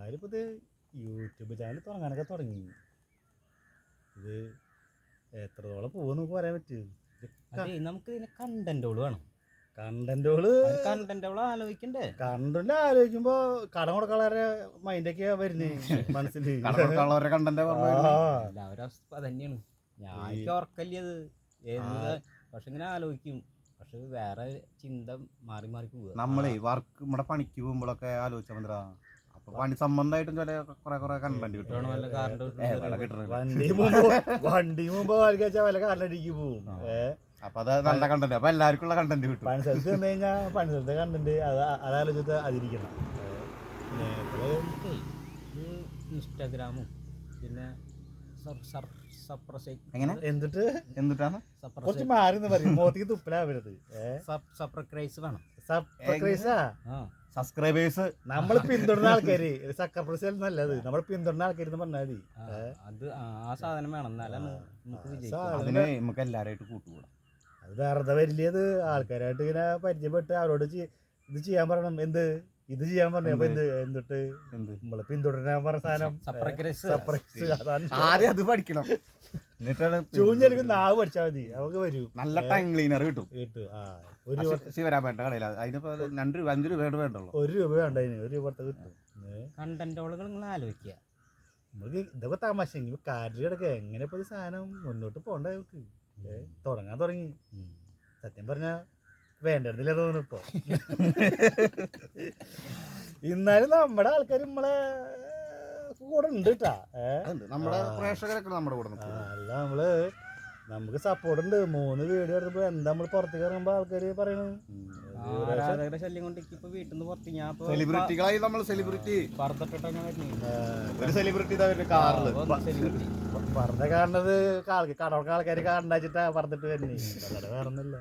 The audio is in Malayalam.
എല്ലാവരും ഇത് യൂട്യൂബ് ചാനൽ തുടങ്ങാനൊക്കെ തുടങ്ങി. ഇത് എത്രത്തോളം പോകുമെന്ന് നമുക്ക് പറയാൻ പറ്റും. നമുക്ക് ഇതിന് കണ്ടന്റുകൾ വേണം. കണ്ടന്റ് ആലോചിക്കണ്ടേ? കണ്ടന്റ് ആലോചിക്കുമ്പോ കടം കൊടുക്കാളെ മൈൻഡൊക്കെ വരുന്നേ മനസ്സിൽ. എല്ലാവരും അവസ്ഥ അതന്നെയാണ്. ഞാൻ ഉറക്കല്ലത് പക്ഷെ ഇങ്ങനെ ആലോചിക്കും. പക്ഷെ വേറെ ചിന്ത മാറി മാറി പോവുക. നമ്മളെ വർക്ക് നമ്മുടെ പണിക്ക് പോകുമ്പോഴൊക്കെ ആലോചിച്ചാൽ മതി. അപ്പൊ പണി സംബന്ധമായിട്ടും ചില കുറെ കണ്ടന്റ് കിട്ടും. വണ്ടി മുമ്പ് വല്ല കാലടിക്ക് പോവും. അപ്പൊ അത് നല്ല കണ്ടന്റ്. അപ്പൊ എല്ലാവർക്കും ഉള്ള കണ്ടന്റ് കിട്ടും. പണി സ്ഥലത്ത് വന്നു കഴിഞ്ഞാൽ പണി സ്ഥലത്തെ കണ്ടന്റ് അതാലോചിച്ച് അതിരിക്കണം. ഇൻസ്റ്റാഗ്രാമും പിന്നെ എന്നിട്ടാണ് കുറച്ച് മാറി പറയും. മോത്തിക്ക് തുപ്പലാവരുത്. സബ്സ്ക്രൈബ് വേണം. സബ്സ്ക്രൈബേഴ്സ് നമ്മൾ പിന്തുടരുന്ന ആൾക്കാര് സബ്സ്ക്രൈബേഴ്സ് നല്ലത്. നമ്മൾ പിന്തുടരുന്ന ആൾക്കാർ പറഞ്ഞാൽ മതി. അത് ആ സാധനം വേണം. എന്നാലും നമുക്ക് എല്ലാവരായിട്ട് കൂട്ടുകൂടാം. അത് വെറുതെ വലിയത് ആൾക്കാരായിട്ട് ഇങ്ങനെ പരിചയപ്പെട്ട് അവരോട് ഇത് ചെയ്യാൻ പറയണം. ഇത് ചെയ്യാൻ പറഞ്ഞു. അപ്പൊ എന്തിട്ട് നമ്മള് പിന്തുടരാൻ പറഞ്ഞ സാധനം ആദ്യം അത് പഠിക്കണം. ചൂഞ്ഞെടുക്കും നാവ് പഠിച്ചാൽ മതി. നമുക്ക് വരും. നല്ല ടൈം ക്ലീനർ കിട്ടും. ശിവരാമേട്ട കടയില അതിനിപ്പോ 2 രൂപ 5 രൂപയുടെ വേണ്ടുള്ളൂ. 1 രൂപ വേണ്ട. 1 രൂപ കിട്ടും. കണ്ടന്റുകൾ നിങ്ങൾ ആലോചിക്കുക. നമുക്ക് ഇതൊക്കെ തമാശ. കാര്യം കിടക്കുക എങ്ങനെ ഇപ്പൊ സാധനം മുന്നോട്ട് പോകണ്ട. തുടങ്ങാൻ തുടങ്ങി. സത്യം പറഞ്ഞ വേണ്ടില്ല തോന്നുന്നു ഇപ്പൊ. എന്നാലും നമ്മുടെ ആൾക്കാർ നമ്മളെ കൂടെ ഉണ്ട് കേട്ടാ. നമ്മുടെ പ്രേക്ഷകരൊക്കെ നമ്മുടെ കൂടെ അല്ല നമുക്ക് സപ്പോർട്ട് ഉണ്ട്. 3 വീഡിയോ എടുത്തപ്പോ എന്താ നമ്മൾ പുറത്തേക്ക് ഇറങ്ങുമ്പോ ആൾക്കാര് പറയണു ശല്യം കൊണ്ട് ഇപ്പൊ വീട്ടിൽ നിന്ന് പുറത്ത് ഞാൻ സെലിബ്രിറ്റികളായി നമ്മൾ സെലിബ്രിറ്റി പറഞ്ഞ കാണുന്നത് കടവൊക്കെ ആൾക്കാര് കാണണ്ടാച്ചിട്ടാ പറഞ്ഞിട്ട് വരുന്നേ. വേറൊന്നുമില്ല.